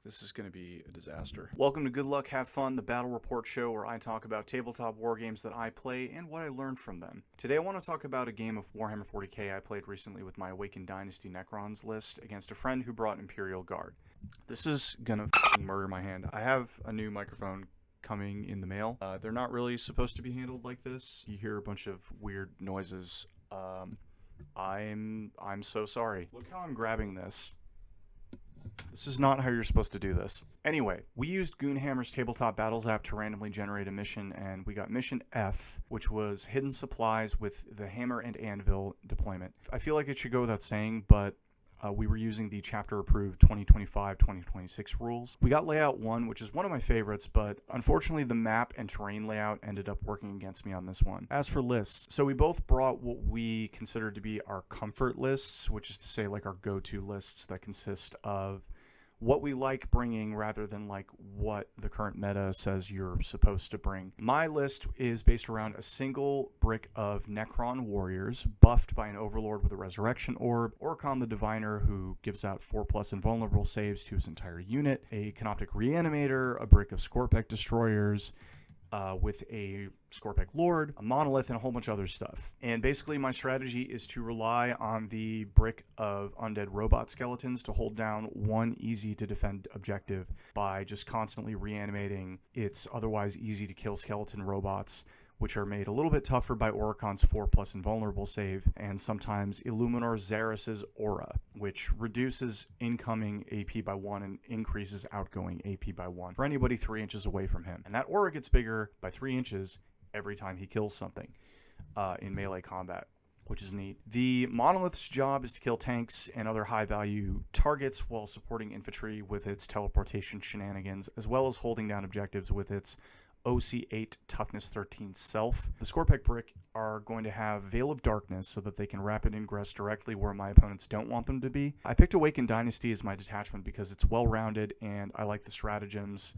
This is going to be a disaster. Welcome to Good Luck, Have Fun, the Battle Report show where I talk about tabletop war games that I play and what I learned from them. Today I want to talk about a game of Warhammer 40k I played recently with my Awakened Dynasty Necrons list against a friend who brought Imperial Guard. This is gonna f***ing murder my hand. I have a new microphone coming in the mail. They're not really supposed to be handled like this. You hear a bunch of weird noises. I'm so sorry. Look how I'm grabbing this. This is not how you're supposed to do this. Anyway, we used Goonhammer's Tabletop Battles app to randomly generate a mission, and we got mission F, which was hidden supplies with the Hammer and Anvil deployment. I feel like it should go without saying, but we were using the chapter-approved 2025-2026 rules. We got layout 1, which is one of my favorites, but unfortunately the map and terrain layout ended up working against me on this one. As for lists, so we both brought what we considered to be our comfort lists, which is to say like our go-to lists that consist of what we like bringing rather than like what the current meta says you're supposed to bring. My list is based around a single brick of Necron warriors buffed by an overlord with a resurrection orb, Orcon the diviner who gives out 4+ invulnerable saves to his entire unit, a canoptic reanimator, a brick of Scorpec destroyers, with a Scorpec Lord, a monolith, and a whole bunch of other stuff. And basically my strategy is to rely on the brick of undead robot skeletons to hold down one easy to defend objective by just constantly reanimating its otherwise easy to kill skeleton robots, which are made a little bit tougher by Oracon's 4+ invulnerable save, and sometimes Illuminor Xeris' aura, which reduces incoming AP by 1 and increases outgoing AP by 1 for anybody 3 inches away from him. And that aura gets bigger by 3 inches every time he kills something in melee combat, which is neat. The Monolith's job is to kill tanks and other high-value targets while supporting infantry with its teleportation shenanigans, as well as holding down objectives with its OC8 Toughness 13 self. The Scorpec brick are going to have Veil of Darkness so that they can rapid ingress directly where my opponents don't want them to be. I picked Awakened Dynasty as my detachment because it's well-rounded and I like the stratagems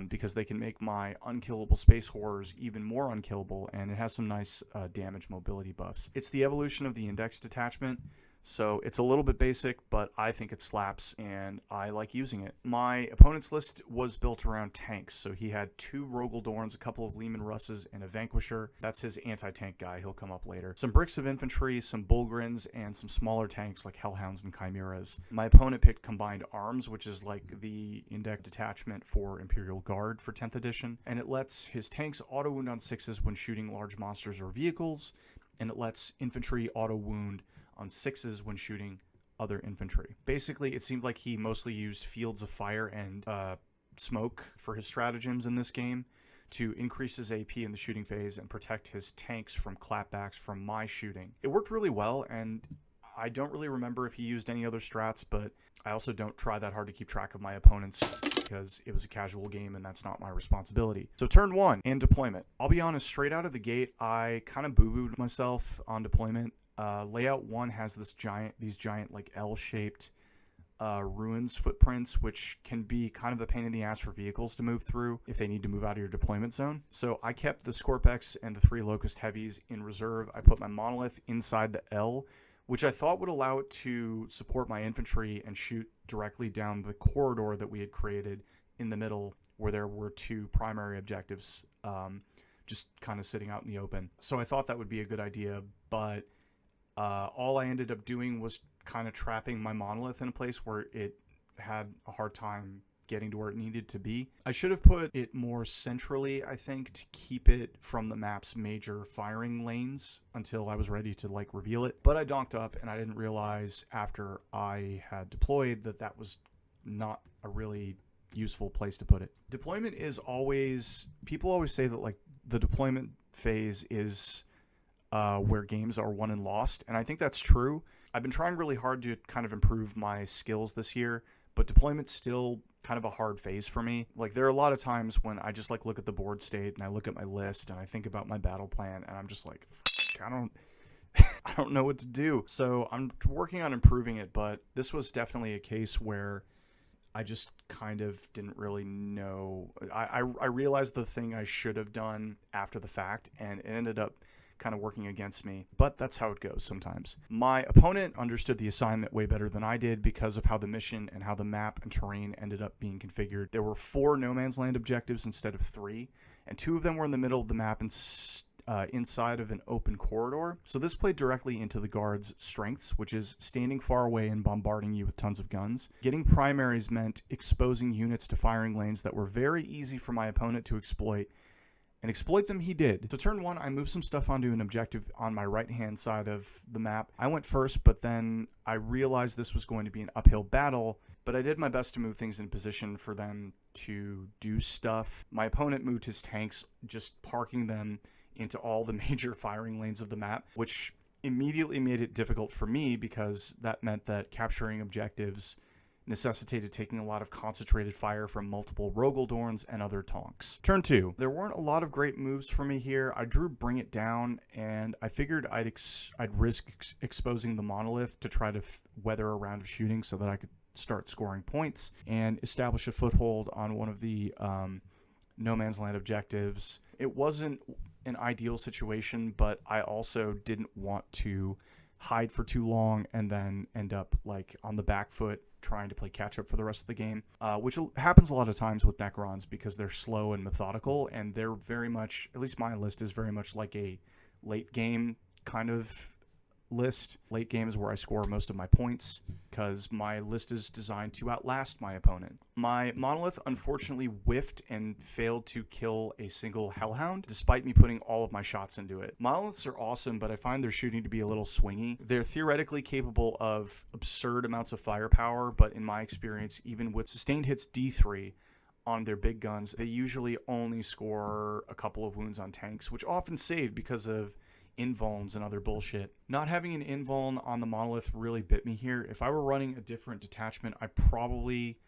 because they can make my unkillable space horrors even more unkillable, and it has some nice damage mobility buffs. It's the evolution of the Index detachment, so it's a little bit basic, but I think it slaps, and I like using it. My opponent's list was built around tanks, so he had 2 Rogaldorns, a couple of Leman Russes, and a Vanquisher. That's his anti-tank guy. He'll come up later. Some bricks of infantry, some Bullgrins, and some smaller tanks like Hellhounds and Chimeras. My opponent picked Combined Arms, which is like the Index detachment for Imperial Guard for 10th edition, and it lets his tanks auto-wound on 6s when shooting large monsters or vehicles, and it lets infantry auto-wound on 6s when shooting other infantry. Basically, it seemed like he mostly used Fields of Fire and Smoke for his stratagems in this game to increase his AP in the shooting phase and protect his tanks from clapbacks from my shooting. It worked really well, and I don't really remember if he used any other strats, but I also don't try that hard to keep track of my opponents because it was a casual game and that's not my responsibility. So turn 1 and deployment. I'll be honest, straight out of the gate, I kind of boo-booed myself on deployment. Layout 1 has these giant like L-shaped ruins footprints, which can be kind of a pain in the ass for vehicles to move through if they need to move out of your deployment zone. So I kept the Scorpex and the 3 Locust Heavies in reserve. I put my Monolith inside the L, which I thought would allow it to support my infantry and shoot directly down the corridor that we had created in the middle where there were 2 primary objectives just kind of sitting out in the open. So I thought that would be a good idea, but all I ended up doing was kind of trapping my Monolith in a place where it had a hard time getting to where it needed to be. I should have put it more centrally, I think, to keep it from the map's major firing lanes until I was ready to like reveal it. But I donked up and I didn't realize after I had deployed that that was not a really useful place to put it. Deployment is always, people always say that like the deployment phase is where games are won and lost, and I think that's true. I've been trying really hard to kind of improve my skills this year, but deployment's still kind of a hard phase for me. Like there are a lot of times when I just like look at the board state and I look at my list and I think about my battle plan and I'm just like, I don't know what to do. So I'm working on improving it, but this was definitely a case where I just kind of didn't really know. I realized the thing I should have done after the fact, and it ended up kind of working against me, but that's how it goes sometimes. My opponent understood the assignment way better than I did because of how the mission and how the map and terrain ended up being configured. There were 4 no man's land objectives instead of 3, and 2 of them were in the middle of the map and inside of an open corridor. So this played directly into the Guard's strengths, which is standing far away and bombarding you with tons of guns. Getting primaries meant exposing units to firing lanes that were very easy for my opponent to exploit, and exploit them he did. So turn 1, I moved some stuff onto an objective on my right-hand side of the map. I went first, but then I realized this was going to be an uphill battle, but I did my best to move things in position for them to do stuff. My opponent moved his tanks, just parking them into all the major firing lanes of the map, which immediately made it difficult for me because that meant that capturing objectives necessitated taking a lot of concentrated fire from multiple Rogaldorns and other tonks. Turn 2. There weren't a lot of great moves for me here. I drew Bring It Down, and I figured I'd risk exposing the monolith to try to weather a round of shooting so that I could start scoring points and establish a foothold on one of the no man's land objectives. It wasn't an ideal situation, but I also didn't want to hide for too long and then end up like on the back foot trying to play catch up for the rest of the game, which happens a lot of times with Necrons because they're slow and methodical, and they're very much, at least my list is very much like a late game kind of list. Late game is where I score most of my points because my list is designed to outlast my opponent. My monolith unfortunately whiffed and failed to kill a single hellhound despite me putting all of my shots into it. Monoliths are awesome, but I find their shooting to be a little swingy. They're theoretically capable of absurd amounts of firepower, but in my experience, even with sustained hits D3 on their big guns, they usually only score a couple of wounds on tanks, which often save because of invulns and other bullshit. Not having an invuln on the monolith really bit me here. If I were running a different detachment, I probably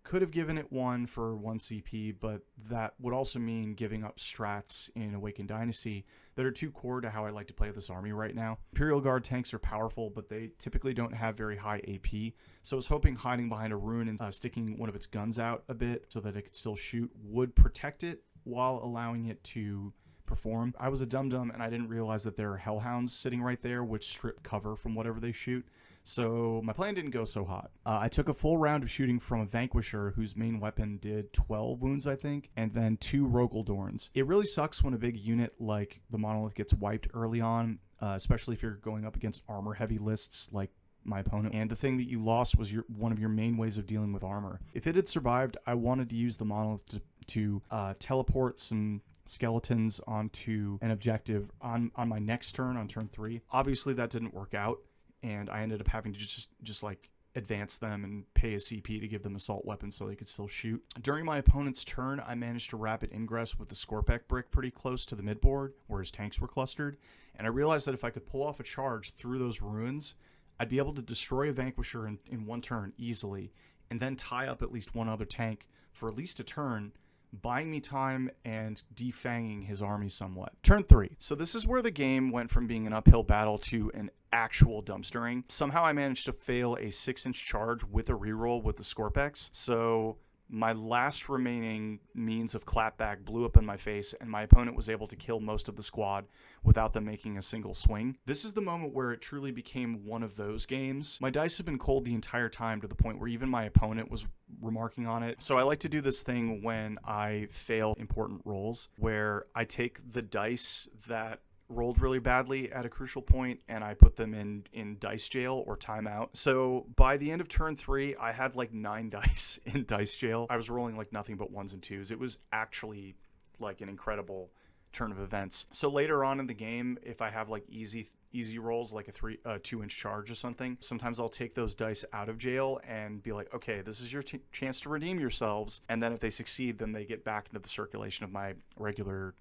could have given it 1 for 1 CP, but that would also mean giving up strats in Awakened Dynasty that are too core to how I like to play this army right now. Imperial Guard tanks are powerful, but they typically don't have very high AP, so I was hoping hiding behind a rune and sticking one of its guns out a bit so that it could still shoot would protect it while allowing it to perform. I was a dum-dum and I didn't realize that there are hellhounds sitting right there which strip cover from whatever they shoot, so my plan didn't go so hot. I took a full round of shooting from a Vanquisher whose main weapon did 12 wounds, I think, and then 2 Rogaldorns. It really sucks when a big unit like the monolith gets wiped early on, especially if you're going up against armor-heavy lists like my opponent, and the thing that you lost was one of your main ways of dealing with armor. If it had survived, I wanted to use the monolith to teleport some skeletons onto an objective on my next turn, on turn 3. Obviously that didn't work out, and I ended up having to just like advance them and pay a CP to give them assault weapons so they could still shoot. During my opponent's turn, I managed to rapid ingress with the Scorpek brick pretty close to the midboard where his tanks were clustered, and I realized that if I could pull off a charge through those ruins, I'd be able to destroy a Vanquisher in 1 turn easily, and then tie up at least 1 other tank for at least a turn, buying me time and defanging his army somewhat. Turn 3. So this is where the game went from being an uphill battle to an actual dumpstering. Somehow I managed to fail a 6-inch charge with a reroll with the Scorpex, so my last remaining means of clapback blew up in my face, and my opponent was able to kill most of the squad without them making a single swing. This is the moment where it truly became one of those games. My dice have been cold the entire time to the point where even my opponent was remarking on it. So I like to do this thing when I fail important rolls, where I take the dice that rolled really badly at a crucial point and I put them in dice jail or timeout. So by the end of turn 3, I had like 9 dice in dice jail. I was rolling like nothing but 1s and 2s. It was actually like an incredible turn of events. So later on in the game, if I have like easy rolls, like a 2-inch charge or something, sometimes I'll take those dice out of jail and be like, okay, this is your chance to redeem yourselves. And then if they succeed, then they get back into the circulation of my regular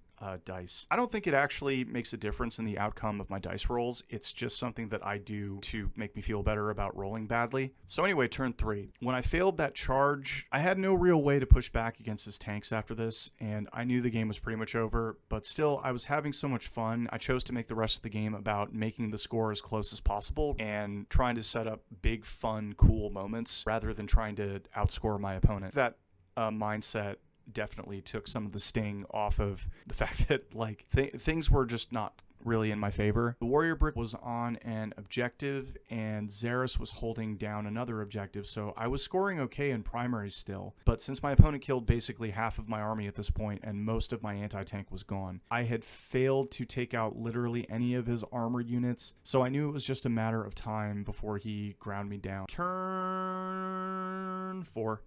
dice. I don't think it actually makes a difference in the outcome of my dice rolls. It's just something that I do to make me feel better about rolling badly. So anyway, turn 3. When I failed that charge, I had no real way to push back against his tanks after this, and I knew the game was pretty much over, but still, I was having so much fun. I chose to make the rest of the game about making the score as close as possible and trying to set up big, fun, cool moments rather than trying to outscore my opponent. That mindset definitely took some of the sting off of the fact that like things were just not really in my favor. The warrior brick was on an objective, and Xeris was holding down another objective, so I was scoring okay in primaries still. But since my opponent killed basically half of my army at this point, and most of my anti-tank was gone, I had failed to take out literally any of his armor units, so I knew it was just a matter of time before he ground me down. Turn 4.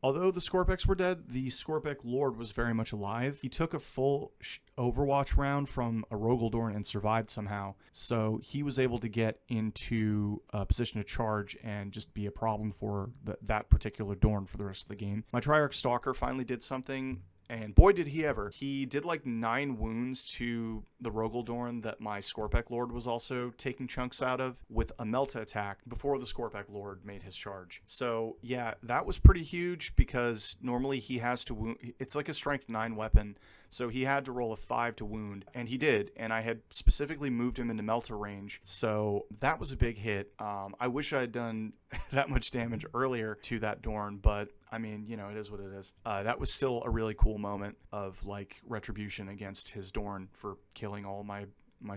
Although the Scorpex were dead, the Scorpec Lord was very much alive. He took a full Overwatch round from a Rogaldorn and survived somehow, so he was able to get into a position to charge and just be a problem for that particular Dorn for the rest of the game. My Triarch Stalker finally did something, and boy did he ever. He did like 9 wounds to the Rogaldorn that my Scorpec Lord was also taking chunks out of with a Melta attack before the Scorpec Lord made his charge. So yeah, that was pretty huge because normally he has to wound. It's like a strength 9 weapon, so he had to roll a 5 to wound, and he did, and I had specifically moved him into Melta range, so that was a big hit. I wish I had done that much damage earlier to that Dorn, but I mean, you know, it is what it is. That was still a really cool moment of like retribution against his Dorn for killing all my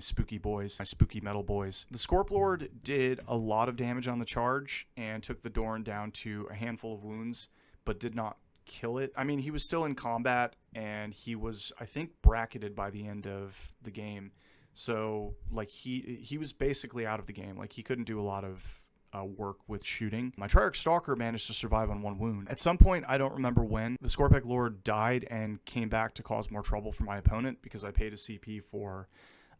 spooky boys, my spooky metal boys. The Scorp Lord did a lot of damage on the charge and took the Dorn down to a handful of wounds, but did not kill it. I mean, he was still in combat, and he was, I think, bracketed by the end of the game. So like he was basically out of the game. Like he couldn't do a lot of work with shooting. My Triarch Stalker managed to survive on 1 wound. At some point, I don't remember when, the Scorpec Lord died and came back to cause more trouble for my opponent because I paid a CP for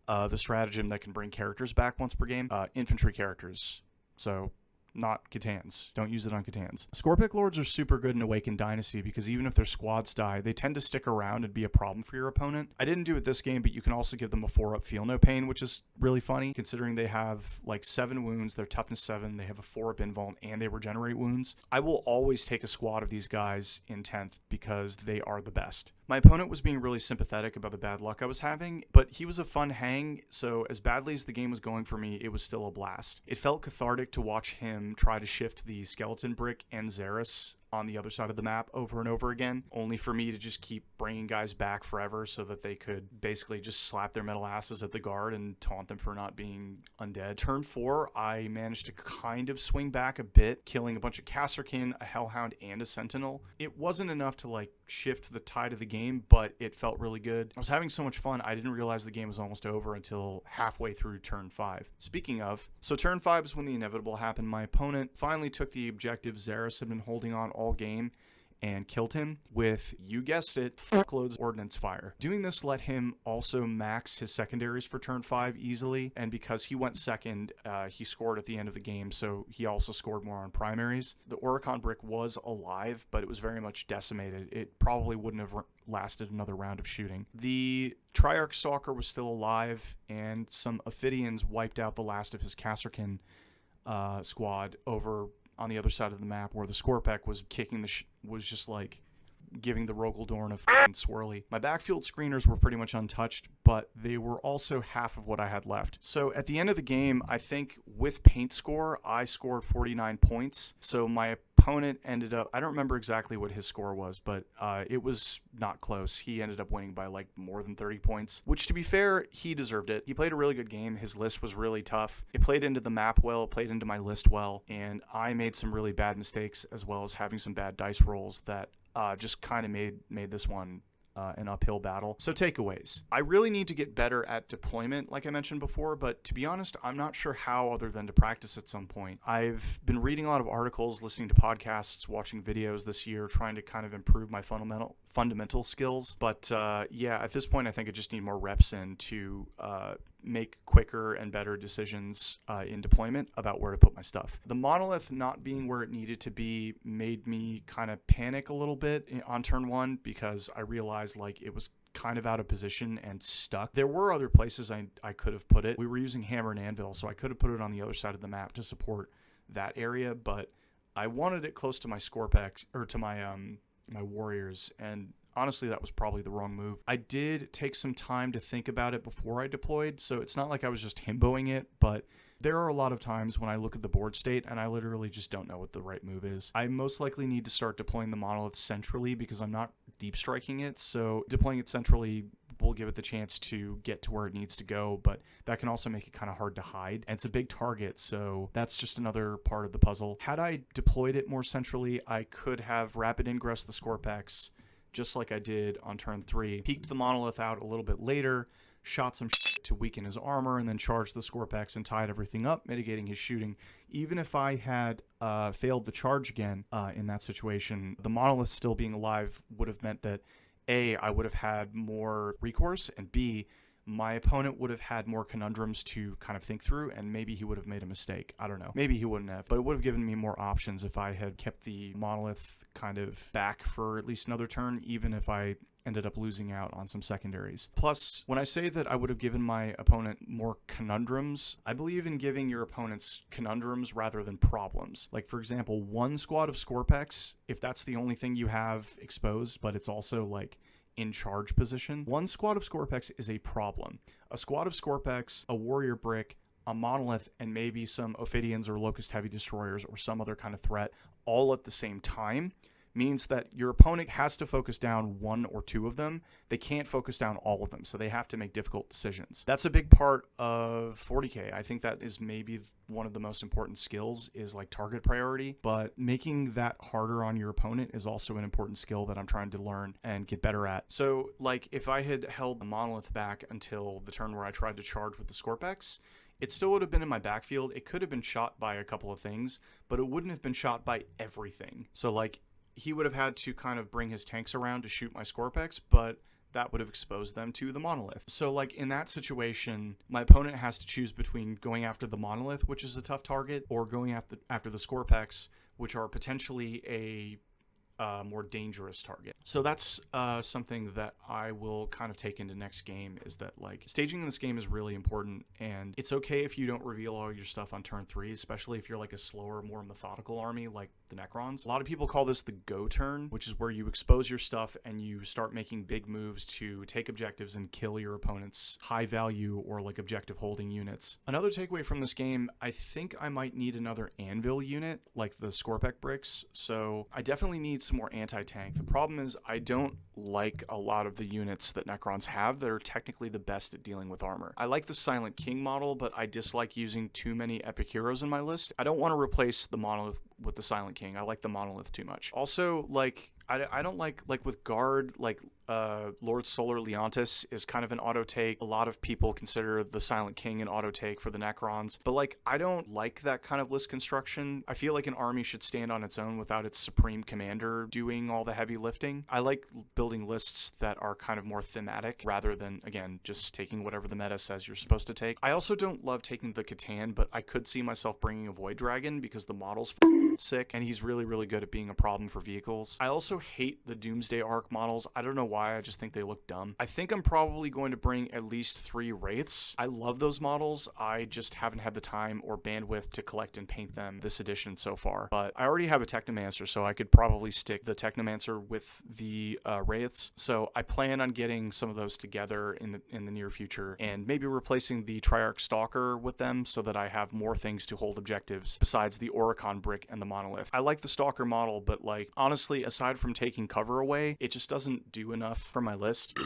the stratagem that can bring characters back once per game. Infantry characters. So not Catans. Don't use it on Catans. Scorpec Lords are super good in Awakened Dynasty because even if their squads die, they tend to stick around and be a problem for your opponent. I didn't do it this game, but you can also give them a 4-up Feel No Pain, which is really funny considering they have like 7 wounds, they're toughness 7, they have a 4-up invuln, and they regenerate wounds. I will always take a squad of these guys in 10th because they are the best. My opponent was being really sympathetic about the bad luck I was having, but he was a fun hang, so as badly as the game was going for me, it was still a blast. It felt cathartic to watch him try to shift the Skeleton Brick and Xeris on the other side of the map over and over again, only for me to just keep bringing guys back forever so that they could basically just slap their metal asses at the guard and taunt them for not being undead. Turn 4, I managed to kind of swing back a bit, killing a bunch of Kasrkin, a Hellhound, and a Sentinel. It wasn't enough to like shift the tide of the game, but it felt really good. I was having so much fun, I didn't realize the game was almost over until halfway through turn 5. Speaking of, so turn 5 is when the inevitable happened. My opponent finally took the objective Xeris had been holding on all game and killed him with, you guessed it, fuckloads of ordnance fire. Doing this let him also max his secondaries for turn 5 easily, and because he went second, he scored at the end of the game, so he also scored more on primaries. The Oricon Brick was alive, but it was very much decimated. It probably wouldn't have lasted another round of shooting. The Triarch Stalker was still alive, and some Ophidians wiped out the last of his Kasrkin squad over on the other side of the map, where the Scorpec was kicking was just like giving the Rogaldorn a f***ing swirly. My backfield screeners were pretty much untouched, but they were also half of what I had left. So at the end of the game, I think with paint score, I scored 49 points. So my opponent ended up, I don't remember exactly what his score was, but it was not close. He ended up winning by like more than 30 points, which to be fair, he deserved it. He played a really good game. His list was really tough. It played into the map well, it played into my list well, and I made some really bad mistakes as well as having some bad dice rolls that just kind of made this one an uphill battle. So takeaways. I really need to get better at deployment, like I mentioned before, but to be honest, I'm not sure how other than to practice at some point. I've been reading a lot of articles, listening to podcasts, watching videos this year, trying to kind of improve my fundamental skills. But yeah, at this point, I think I just need more reps in to make quicker and better decisions in deployment about where to put my stuff. The monolith not being where it needed to be made me kind of panic a little bit on turn 1 because I realized like it was kind of out of position and stuck. There were other places I could have put it. We were using hammer and anvil, so I could have put it on the other side of the map to support that area, but I wanted it close to my Scorpex, or to my my warriors, and honestly, that was probably the wrong move. I did take some time to think about it before I deployed, so it's not like I was just himboing it, but there are a lot of times when I look at the board state and I literally just don't know what the right move is. I most likely need to start deploying the monolith centrally because I'm not deep striking it, so deploying it centrally will give it the chance to get to where it needs to go, but that can also make it kind of hard to hide. And it's a big target, so that's just another part of the puzzle. Had I deployed it more centrally, I could have rapid ingress the Scorpex, just like I did on turn 3, peeked the Monolith out a little bit later, shot some to weaken his armor, and then charged the Scorpex and tied everything up, mitigating his shooting. Even if I had failed the charge again in that situation, the Monolith still being alive would have meant that A, I would have had more recourse, and B, my opponent would have had more conundrums to kind of think through, and maybe he would have made a mistake. I don't know. Maybe he wouldn't have, but it would have given me more options if I had kept the Monolith kind of back for at least another turn, even if I ended up losing out on some secondaries. Plus, when I say that I would have given my opponent more conundrums, I believe in giving your opponents conundrums rather than problems. Like, for example, one squad of Scorpex, if that's the only thing you have exposed, but it's also like in charge position, one squad of Scorpex is a problem. A squad of Scorpex, a warrior brick, a Monolith, and maybe some Ophidians or Locust Heavy Destroyers or some other kind of threat all at the same time means that your opponent has to focus down one or two of them. They can't focus down all of them, so they have to make difficult decisions. That's a big part of 40k. I think that is maybe one of the most important skills, is like target priority, but making that harder on your opponent is also an important skill that I'm trying to learn and get better at. So like if I had held the Monolith back until the turn where I tried to charge with the Scorpex, it still would have been in my backfield. It could have been shot by a couple of things, but it wouldn't have been shot by everything. So like he would have had to kind of bring his tanks around to shoot my Scorpex, but that would have exposed them to the Monolith. So like in that situation, my opponent has to choose between going after the Monolith, which is a tough target, or going after the Scorpex, which are potentially a more dangerous target. So that's something that I will kind of take into next game, is that like staging in this game is really important, and it's okay if you don't reveal all your stuff on turn 3, especially if you're like a slower, more methodical army like the Necrons. A lot of people call this the go turn, which is where you expose your stuff and you start making big moves to take objectives and kill your opponent's high value or like objective holding units. Another takeaway from this game, I think I might need another anvil unit like the Scorpex bricks, so I definitely need some more anti-tank. The problem is I don't like a lot of the units that Necrons have that are technically the best at dealing with armor. I like the Silent King model, but I dislike using too many epic heroes in my list. I don't want to replace the Monolith with the Silent King. I like the Monolith too much. Also, like I don't like with Guard, like Lord Solar Leontis is kind of an auto take. A lot of people consider the Silent King an auto take for the Necrons, but like I don't like that kind of list construction. I feel like an army should stand on its own without its supreme commander doing all the heavy lifting. I like building lists that are kind of more thematic rather than, again, just taking whatever the meta says you're supposed to take. I also don't love taking the Catan, but I could see myself bringing a Void Dragon because the model's sick and he's really, really good at being a problem for vehicles. I also hate the Doomsday Arc models. I don't know why, I just think they look dumb. I think I'm probably going to bring at least 3 Wraiths. I love those models. I just haven't had the time or bandwidth to collect and paint them this edition so far. But I already have a Technomancer, so I could probably stick the Technomancer with the Wraiths. So I plan on getting some of those together in the near future and maybe replacing the Triarch Stalker with them so that I have more things to hold objectives besides the Oricon brick and the Monolith. I like the Stalker model, but like honestly, aside from taking cover away, it just doesn't do enough for my list.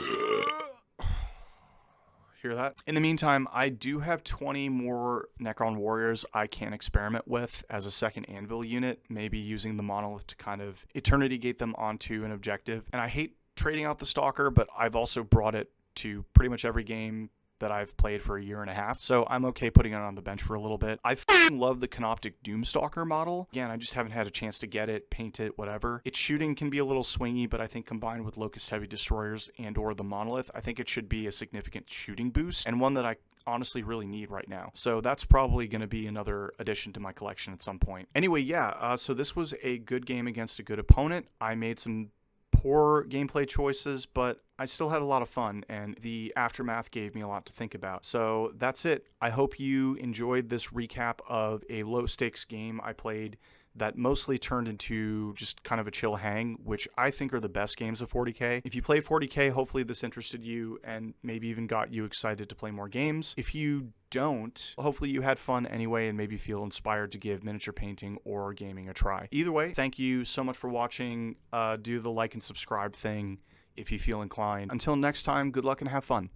Hear that? In the meantime, I do have 20 more Necron Warriors I can experiment with as a second Anvil unit, maybe using the Monolith to kind of Eternity Gate them onto an objective. And I hate trading out the Stalker, but I've also brought it to pretty much every game that I've played for a year and a half, so I'm okay putting it on the bench for a little bit. I fucking love the Canoptic Doomstalker model. Again, I just haven't had a chance to get it, paint it, whatever. Its shooting can be a little swingy, but I think combined with Locust Heavy Destroyers and or the Monolith, I think it should be a significant shooting boost, and one that I honestly really need right now. So that's probably going to be another addition to my collection at some point. Anyway, yeah, so this was a good game against a good opponent. I made some poor gameplay choices, but I still had a lot of fun, and the aftermath gave me a lot to think about. So that's it. I hope you enjoyed this recap of a low-stakes game I played that mostly turned into just kind of a chill hang, which I think are the best games of 40k. If you play 40k, hopefully this interested you and maybe even got you excited to play more games. If you don't, hopefully you had fun anyway and maybe feel inspired to give miniature painting or gaming a try. Either way, thank you so much for watching. Do the like and subscribe thing. if you feel inclined. Until next time, good luck and have fun.